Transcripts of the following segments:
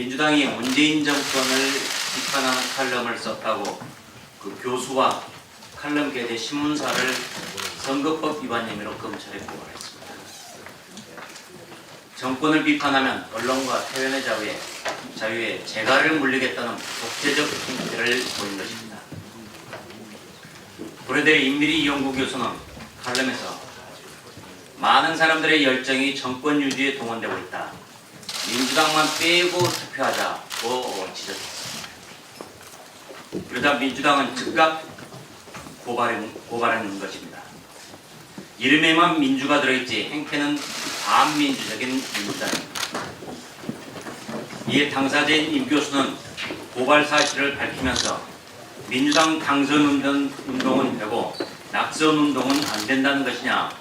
민주당이 문재인 정권을 비판하는 칼럼을 썼다고 그 교수와 칼럼 게재 신문사를 선거법 위반 혐의로 검찰에 고발했습니다. 정권을 비판하면 언론과 표현의 자유에 재갈을 물리겠다는 독재적 행태를 보인 것입니다. 고려대 임미리 연구 교수는 칼럼에서 많은 사람들의 열정이 정권 유지에 동원되고 있다. 민주당만 빼고 투표하자고 지적했습니다. 그러자 민주당은 즉각 고발하는 것입니다. 이름에만 민주가 들어있지 행태는 반민주적인 민주당입니다. 이에 당사자인 임 교수는 고발 사실을 밝히면서 민주당 당선 운동은 되고 낙선 운동은 안 된다는 것이냐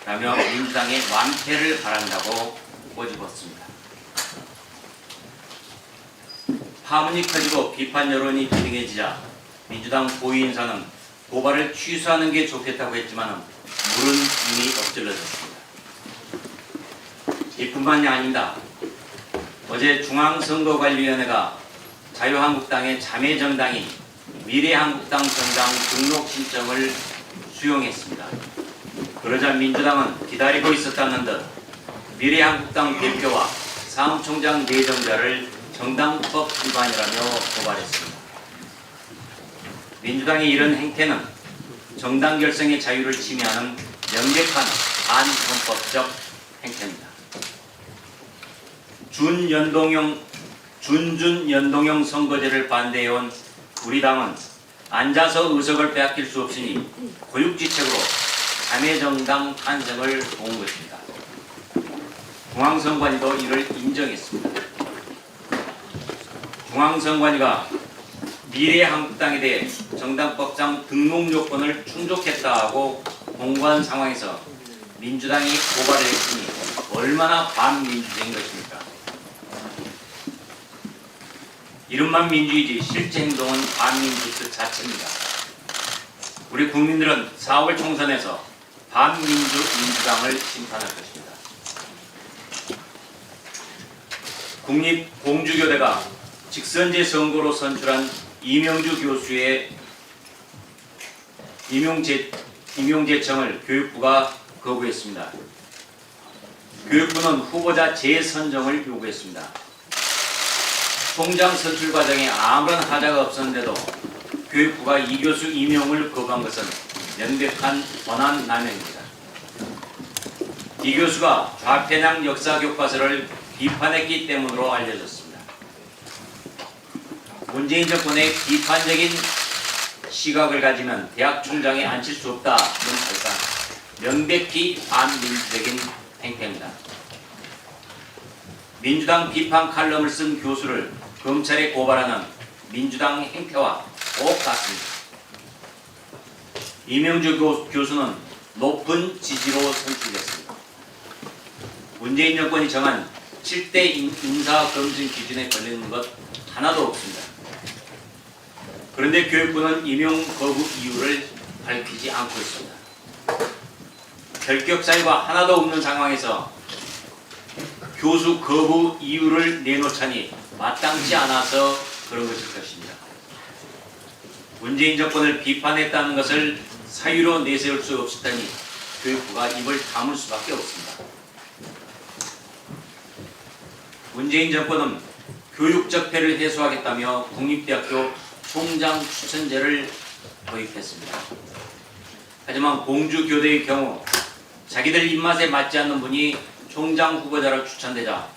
라며 민주당의 완패를 바란다고 꼬집었습니다. 파문이 커지고 비판 여론이 빈행해지자 민주당 고위인사는 고발을 취소하는 게 좋겠다고 했지만 물은 이미 엎질러졌습니다. 이뿐만이 아닙니다. 어제 중앙선거관리위원회가 자유한국당의 자매정당인 미래한국당 정당 등록 신청을 수용했습니다. 그러자 민주당은 기다리고 있었다는 듯 미래한국당 대표와 사무총장 내정자를 정당법 위반이라며 고발했습니다. 민주당의 이런 행태는 정당 결성의 자유를 침해하는 명백한 반헌법적 행태입니다. 준연동형 선거제를 반대해온 우리 당은 앉아서 의석을 빼앗길 수 없으니 고육지책으로 자매정당 탄생을 도운 것입니다. 중앙선관위도 이를 인정했습니다. 중앙선관위가 미래한국당에 대해 정당법상 등록 요건을 충족했다고 공고한 상황에서 민주당이 고발을 했으니 얼마나 반민주적인 것입니까? 이름만 민주이지 실제 행동은 반민주 그 자체입니다. 우리 국민들은 4월 총선에서 민주당을 심판할 것입니다. 국립공주교대가 직선제 선거로 선출한 이명주 교수의 임용제청을 교육부가 거부했습니다. 교육부는 후보자 재선정을 요구했습니다. 총장 선출 과정에 아무런 하자가 없었는데도 교육부가 이 교수 임용을 거부한 것은 명백한 권한 남용입니다. 이 교수가 좌편향 역사 교과서를 비판했기 때문으로 알려졌습니다. 문재인 정권의 비판적인 시각을 가지면 대학 총장에 앉힐 수 없다는 발상, 명백히 반민주적인 행태입니다. 민주당 비판 칼럼을 쓴 교수를 검찰에 고발하는 민주당 행태와 똑같습니다. 이명주 교수는 높은 지지로 선출됐습니다. 문재인 정권이 정한 7대 인사검증 기준에 걸리는 것 하나도 없습니다. 그런데 교육부는 임용 거부 이유를 밝히지 않고 있습니다. 결격 사유가 하나도 없는 상황에서 교수 거부 이유를 내놓자니 마땅치 않아서 그런 것일 것입니다. 문재인 정권을 비판했다는 것을 사유로 내세울 수 없었다니 교육부가 입을 다물 수밖에 없습니다. 문재인 정권은 교육적 폐를 해소하겠다며 국립대학교 총장 추천제를 도입했습니다. 하지만 공주교대의 경우 자기들 입맛에 맞지 않는 분이 총장 후보자로 추천되자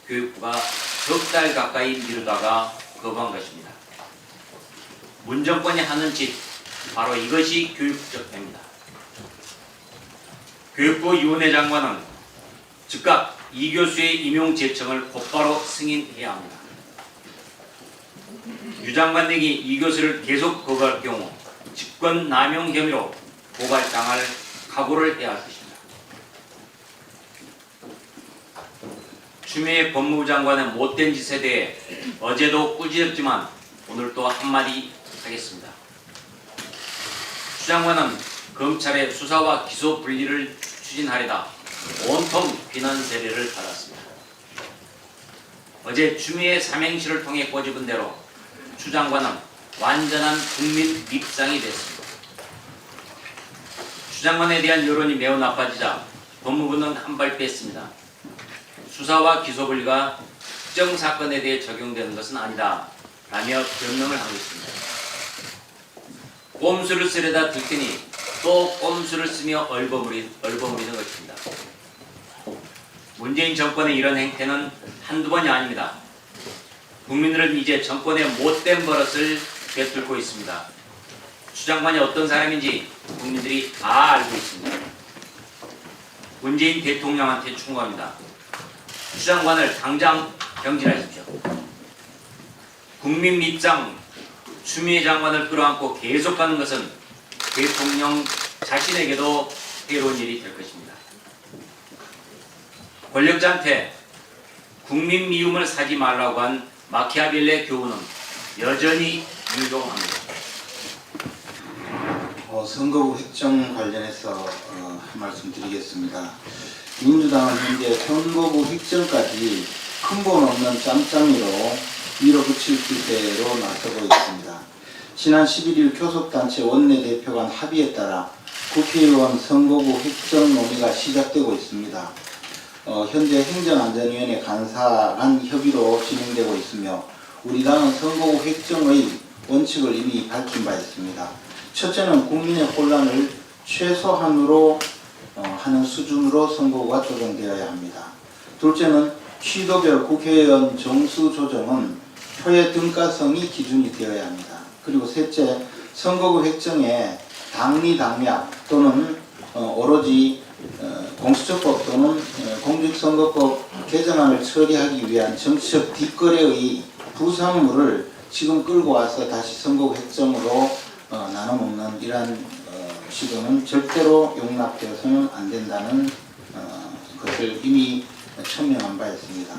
교육부가 석 달 가까이 미루다가 거부한 것입니다. 문 정권이 하는 짓, 바로 이것이 교육적 폐입니다. 교육부 위원회 장관은 즉각 이 교수의 임용 제청을 곧바로 승인해야 합니다. 유 장관 등이 이 교수를 계속 거부할 경우 직권 남용 혐의로 고발당할 각오를 해야 할 것입니다. 추미애 법무부 장관의 못된 짓에 대해 어제도 꾸짖었지만 오늘 또 한마디 하겠습니다. 추 장관은 검찰의 수사와 기소 분리를 추진하려다 온통 비난 세례를 받았습니다. 어제 추미애 삼행시를 통해 꼬집은 대로 추 장관은 완전한 국민 밉상이 됐습니다. 추 장관에 대한 여론이 매우 나빠지자 법무부는 한 발 뺐습니다. 수사와 기소 분리가 특정 사건에 대해 적용되는 것은 아니다 라며 변명을 하고 있습니다. 꼼수를 쓰려다 들키니 또 꼼수를 쓰며 얼버무리는 것입니다. 문재인 정권의 이런 행태는 한두 번이 아닙니다. 국민들은 이제 정권의 못된 버릇을 꿰뚫고 있습니다. 추 장관이 어떤 사람인지 국민들이 다 알고 있습니다. 문재인 대통령한테 충고합니다. 추 장관을 당장 경질하십시오. 국민 밉상 추미애 장관을 끌어안고 계속 가는 것은 대통령 자신에게도 해로운 일이 될 것입니다. 권력자한테 국민 미움을 사지 말라고 한 마키아벨리의 교훈은 여전히 유효합니다. 선거구 획정 관련해서 말씀드리겠습니다. 민주당은 현재 선거구 획정까지 근본 없는 짬짬이로 밀어붙일 기세로 나서고 있습니다. 지난 11일 교섭단체 원내대표 간 합의에 따라 국회의원 선거구 획정 논의가 시작되고 있습니다. 현재 행정안전위원회 간사 간 협의로 진행되고 있으며 우리 당은 선거구 획정의 원칙을 이미 밝힌 바 있습니다. 첫째는 국민의 혼란을 최소한으로 하는 수준으로 선거구가 조정되어야 합니다. 둘째는 시도별 국회의원 정수 조정은 표의 등가성이 기준이 되어야 합니다. 그리고 셋째, 선거구 획정에 당리당략 또는 오로지 공수처법 또는 공직선거법 개정안을 처리하기 위한 정치적 뒷거래의 부산물을 지금 끌고 와서 다시 선거구 획정으로 나눠먹는 이러한 시도는 절대로 용납되어서는 안 된다는 것을 이미 천명한 바 있습니다.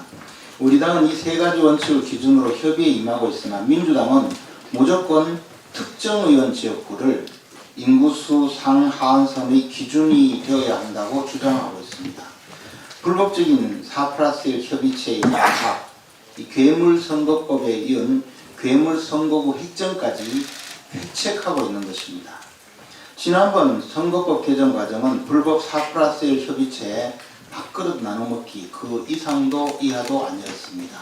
우리 당은 이 세 가지 원칙을 기준으로 협의에 임하고 있으나 민주당은 무조건 특정 의원 지역구를 인구수 상하한선의 기준이 되어야 한다고 주장하고 있습니다. 불법적인 4+1 협의체의 야합, 괴물선거법에 이은 괴물선거구 획정까지 획책하고 있는 것입니다. 지난번 선거법 개정 과정은 불법 4+1 협의체에 밥그릇 나눠먹기 그 이상도 이하도 아니었습니다.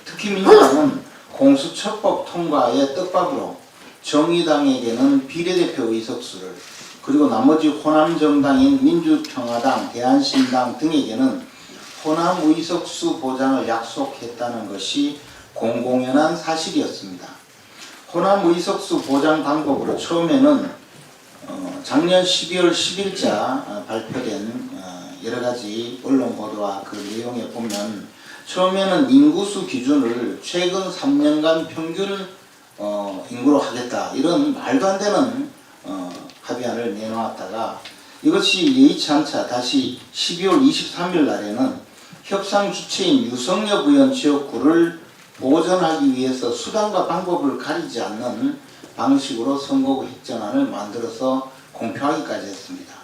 특히 민주당은 공수처법 통과의 떡밥으로 정의당에게는 비례대표 의석수를 그리고 나머지 호남정당인 민주평화당, 대한신당 등에게는 호남 의석수 보장을 약속했다는 것이 공공연한 사실이었습니다. 호남 의석수 보장 방법으로 처음에는 작년 12월 10일자 발표된 여러가지 언론 보도와 그 내용에 보면 처음에는 인구수 기준을 최근 3년간 평균 인구로 하겠다 이런 말도 안 되는 합의안을 내놓았다가 이것이 예의치 않자 다시 12월 23일 날에는 협상 주체인 유성엽 의원 지역구를 보전하기 위해서 수단과 방법을 가리지 않는 방식으로 선거구 획정안을 만들어서 공표하기까지 했습니다.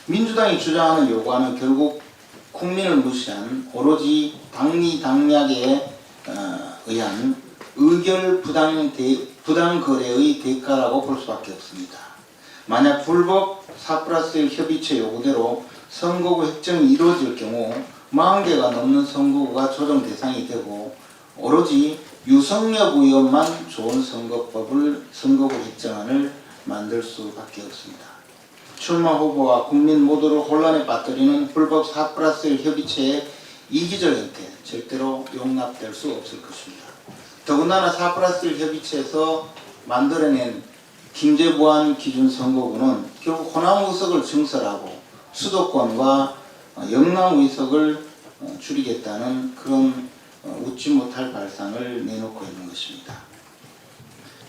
민주당이 주장하는 요구안은 결국 국민을 무시한 오로지 당리당략에 의한 의결 부당 거래의 대가라고 볼 수밖에 없습니다. 만약 불법 4+1 협의체 요구대로 선거구 획정이 이루어질 경우 40개가 넘는 선거구가 조정 대상이 되고 오로지 유성엽 의원만 좋은 선거구 획정안을 만들 수밖에 없습니다. 출마 후보와 국민 모두를 혼란에 빠뜨리는 불법 4+1 협의체의 이기적 형태 절대로 용납될 수 없을 것입니다. 더군다나 4+1 협의체에서 만들어낸 김제부안 기준 선거구는 결국 호남 의석을 증설하고 수도권과 영남 의석을 줄이겠다는 그런 웃지 못할 발상을 내놓고 있는 것입니다.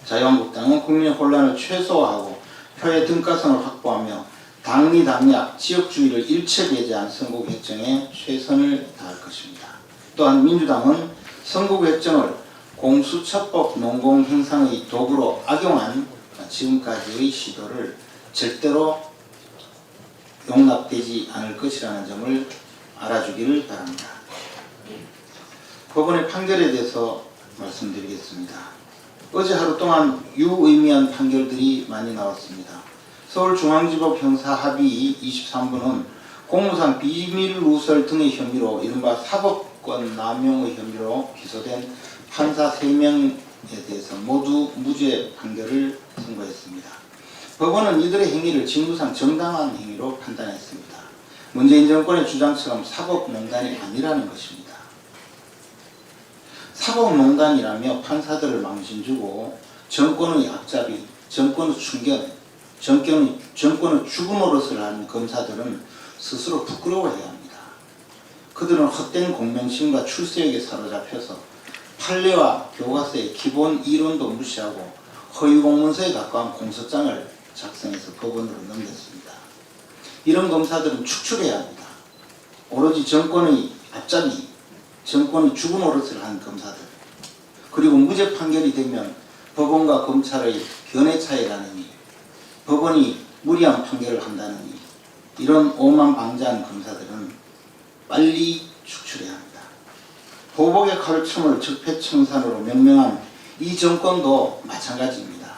자유한국당은 국민의 혼란을 최소화하고 표의 등가성을 확보하며 당리당략, 지역주의를 일체 배제한 선거구 획정에 최선을 다할 것입니다. 또한 민주당은 선거구 획정을 공수처법 농공행상의 도구로 악용한 지금까지의 시도를 절대로 용납되지 않을 것이라는 점을 알아주기를 바랍니다. 법원의 판결에 대해서 말씀드리겠습니다. 어제 하루 동안 유의미한 판결들이 많이 나왔습니다. 서울중앙지법 형사합의 23부는 공무상 비밀 누설 등의 혐의로 이른바 사법권 남용의 혐의로 기소된 판사 3명에 대해서 모두 무죄 판결을 선고했습니다. 법원은 이들의 행위를 직무상 정당한 행위로 판단했습니다. 문재인 정권의 주장처럼 사법농단이 아니라는 것입니다. 사법농단이라며 판사들을 망신주고 정권의 앞잡이, 정권의 충견, 정권의 죽음 노릇을 하는 검사들은 스스로 부끄러워해야 합니다. 그들은 헛된 공명심과 출세욕에 사로잡혀서 판례와 교과서의 기본 이론도 무시하고 허위 공문서에 가까운 공소장을 작성해서 법원으로 넘겼습니다. 이런 검사들은 축출해야 합니다. 오로지 정권의 앞잡이, 정권의 죽음 노릇을 한 검사들, 그리고 무죄 판결이 되면 법원과 검찰의 견해 차이라느니 법원이 무리한 판결을 한다느니 이런 오만방자한 검사들은 빨리 축출해야 합니다. 보복의 칼춤을 적폐청산으로 명명한 이 정권도 마찬가지입니다.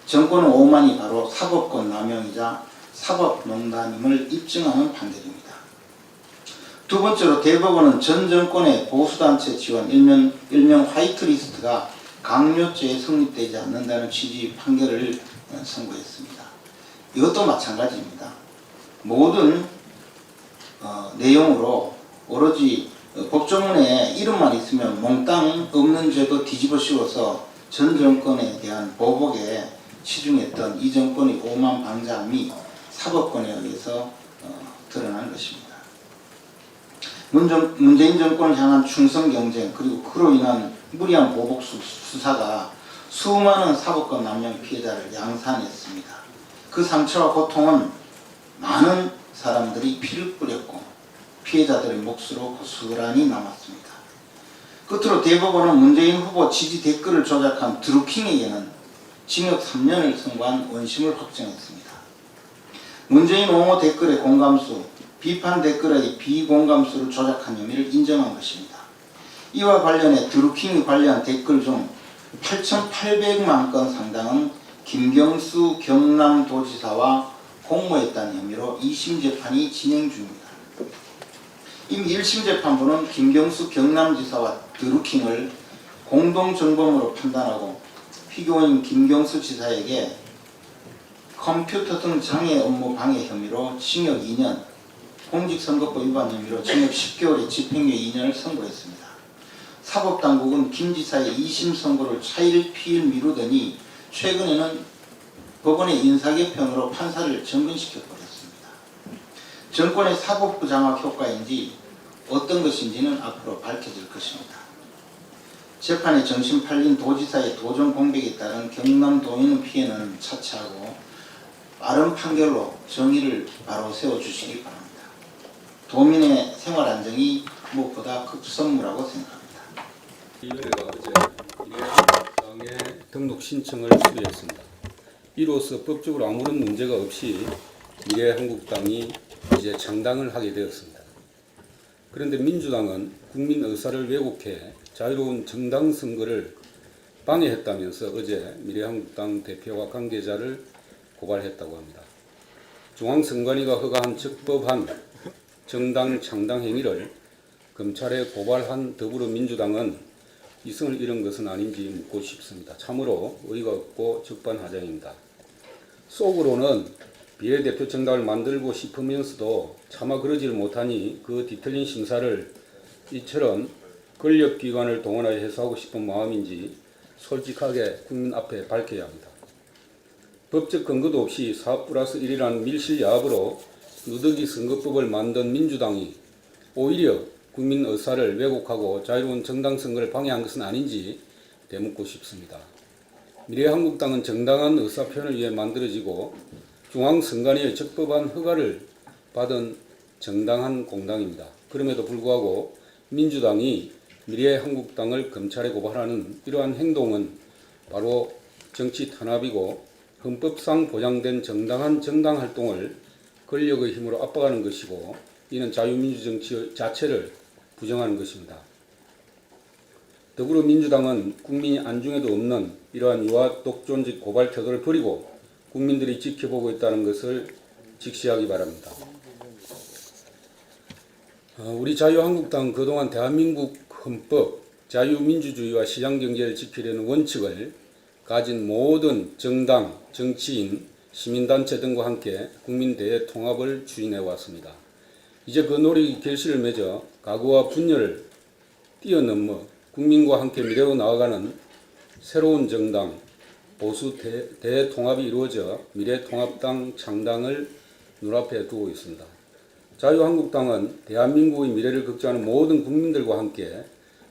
정권의 오만이 바로 사법권 남용이자 사법농단임을 입증하는 판결입니다. 두 번째로 대법원은 전 정권의 보수단체 지원 일명 화이트리스트가 강요죄에 성립되지 않는다는 취지의 판결을 선고했습니다. 이것도 마찬가지입니다. 모든 내용으로 오로지 법조문에 이름만 있으면 몽땅 없는 죄도 뒤집어 씌워서 전 정권에 대한 보복에 치중했던 이 정권의 오만방자함이 사법권에 의해서 드러난 것입니다. 문재인 정권을 향한 충성 경쟁 그리고 그로 인한 무리한 보복 수사가 수많은 사법권 남용 피해자를 양산했습니다. 그 상처와 고통은 많은 사람들이 피를 뿌렸고 피해자들의 몫으로 고스란히 남았습니다. 끝으로 대법원은 문재인 후보 지지 댓글을 조작한 드루킹에게는 징역 3년을 선고한 원심을 확정했습니다. 문재인 옹호 댓글의 공감수, 비판 댓글의 비공감수를 조작한 혐의를 인정한 것입니다. 이와 관련해 드루킹이 관련 댓글 중 8,800만 건 상당은 김경수 경남도지사와 공모했다는 혐의로 2심 재판이 진행 중입니다. 이미 1심 재판부는 김경수 경남지사와 드루킹을 공동정범으로 판단하고 피고인 김경수 지사에게 컴퓨터 등 장애 업무 방해 혐의로 징역 2년, 공직선거법 위반 혐의로 징역 10개월의 집행유예 2년을 선고했습니다. 사법당국은 김 지사의 2심 선고를 차일피일 미루더니 최근에는 법원의 인사개편으로 판사를 정근시켜버렸습니다. 정권의 사법부 장악 효과인지 어떤 것인지는 앞으로 밝혀질 것입니다. 재판에 정신 팔린 도지사의 도전 공백에 따른 경남도민의 피해는 차치하고 빠른 판결로 정의를 바로 세워주시기 바랍니다. 도민의 생활 안정이 무엇보다 급선무라고 생각합니다. 위원회가 어제 미래한국당의 등록 신청을 수리했습니다. 이로써 법적으로 아무런 문제가 없이 미래한국당이 이제 창당을 하게 되었습니다. 그런데 민주당은 국민 의사를 왜곡해 자유로운 정당 선거를 방해했다면서 어제 미래한국당 대표와 관계자를 고발했다고 합니다. 중앙선관위가 허가한 적법한 정당 창당 행위를 검찰에 고발한 더불어민주당은 이성을 잃은 것은 아닌지 묻고 싶습니다. 참으로 어이가 없고 적반하장입니다. 속으로는 비례대표 정당을 만들고 싶으면서도 차마 그러지를 못하니 그 뒤틀린 심사를 이처럼 권력기관을 동원하여 해소하고 싶은 마음인지 솔직하게 국민 앞에 밝혀야 합니다. 법적 근거도 없이 4+1이라는 밀실야합으로 누더기 선거법을 만든 민주당이 오히려 국민 의사를 왜곡하고 자유로운 정당 선거를 방해한 것은 아닌지 되묻고 싶습니다. 미래한국당은 정당한 의사표현을 위해 만들어지고 중앙선관위의 적법한 허가를 받은 정당한 공당입니다. 그럼에도 불구하고 민주당이 미래한국당을 검찰에 고발하는 이러한 행동은 바로 정치 탄압이고 헌법상 보장된 정당한 정당활동을 권력의 힘으로 압박하는 것이고 이는 자유민주정치 자체를 부정하는 것입니다. 더불어민주당은 국민이 안중에도 없는 이러한 유아 독존적 고발 태도를 버리고 국민들이 지켜보고 있다는 것을 직시하기 바랍니다. 우리 자유한국당은 그동안 대한민국 헌법, 자유민주주의와 시장경제를 지키려는 원칙을 가진 모든 정당, 정치인, 시민단체 등과 함께 국민 대통합을 추진해 왔습니다. 이제 그 노력이 결실을 맺어 가구와 분열을 뛰어넘어 국민과 함께 미래로 나아가는 새로운 정당, 보수 대통합이 이루어져 미래통합당 창당을 눈앞에 두고 있습니다. 자유한국당은 대한민국의 미래를 걱정하는 모든 국민들과 함께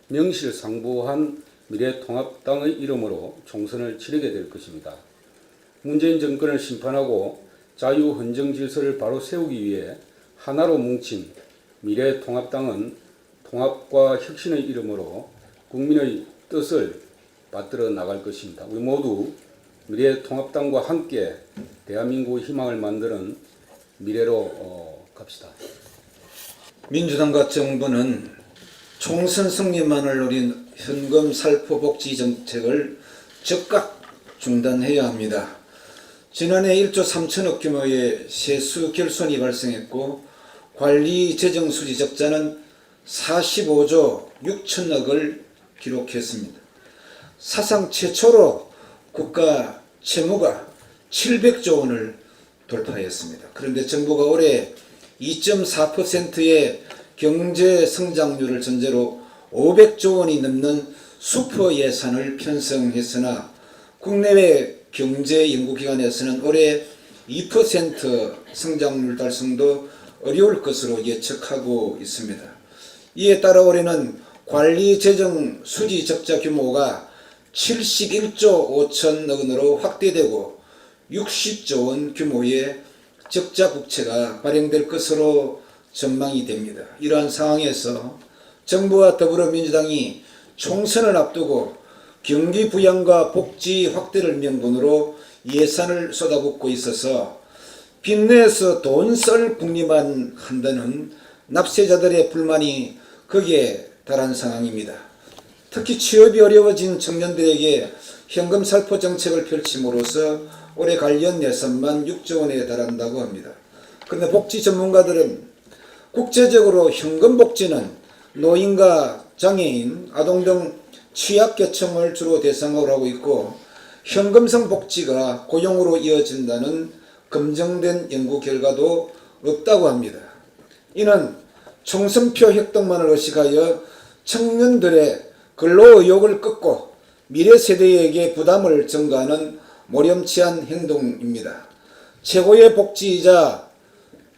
명실상부한 미래통합당의 이름으로 총선을 치르게 될 것입니다. 문재인 정권을 심판하고 자유헌정 질서를 바로 세우기 위해 하나로 뭉친 미래통합당은 통합과 혁신의 이름으로 국민의 뜻을 받들어 나갈 것입니다. 우리 모두 미래통합당과 함께 대한민국의 희망을 만드는 미래로 갑시다. 민주당과 정부는 총선 승리만을 노린 현금 살포 복지 정책을 즉각 중단해야 합니다. 지난해 1조 3천억 규모의 세수 결손이 발생했고 관리 재정 수지 적자는 45조 6천억을 기록했습니다. 사상 최초로 국가 채무가 700조 원을 돌파했습니다. 그런데 정부가 올해 2.4%의 경제 성장률을 전제로 500조 원이 넘는 슈퍼 예산을 편성했으나 국내외 경제 연구기관에서는 올해 2% 성장률 달성도 어려울 것으로 예측하고 있습니다. 이에 따라 올해는 관리 재정 수지 적자 규모가 71조 5천억 원으로 확대되고 60조 원 규모의 적자 국채가 발행될 것으로 전망이 됩니다. 이러한 상황에서 정부와 더불어민주당이 총선을 앞두고 경기 부양과 복지 확대를 명분으로 예산을 쏟아붓고 있어서 빚내서 돈 썰 궁리만 한다는 납세자들의 불만이 극에 달한 상황입니다. 특히 취업이 어려워진 청년들에게 현금 살포 정책을 펼침으로써 올해 관련 예산만 6조 원에 달한다고 합니다. 그런데 복지 전문가들은 국제적으로 현금 복지는 노인과 장애인, 아동 등 취약계층을 주로 대상으로 하고 있고 현금성 복지가 고용으로 이어진다는 검증된 연구 결과도 없다고 합니다. 이는 총선표 획득만을 의식하여 청년들의 근로 의욕을 꺾고 미래 세대에게 부담을 전가하는 모렴치한 행동입니다. 최고의 복지이자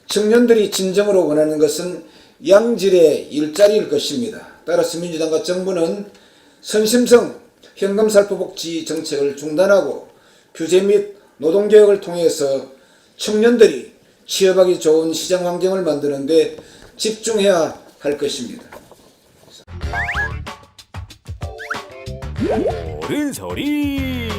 청년들이 진정으로 원하는 것은 양질의 일자리일 것입니다. 따라서 민주당과 정부는 선심성 현금살포 복지 정책을 중단하고 규제 및 노동개혁을 통해서 청년들이 취업하기 좋은 시장 환경을 만드는 데 집중해야 할 것입니다. 옳은 소리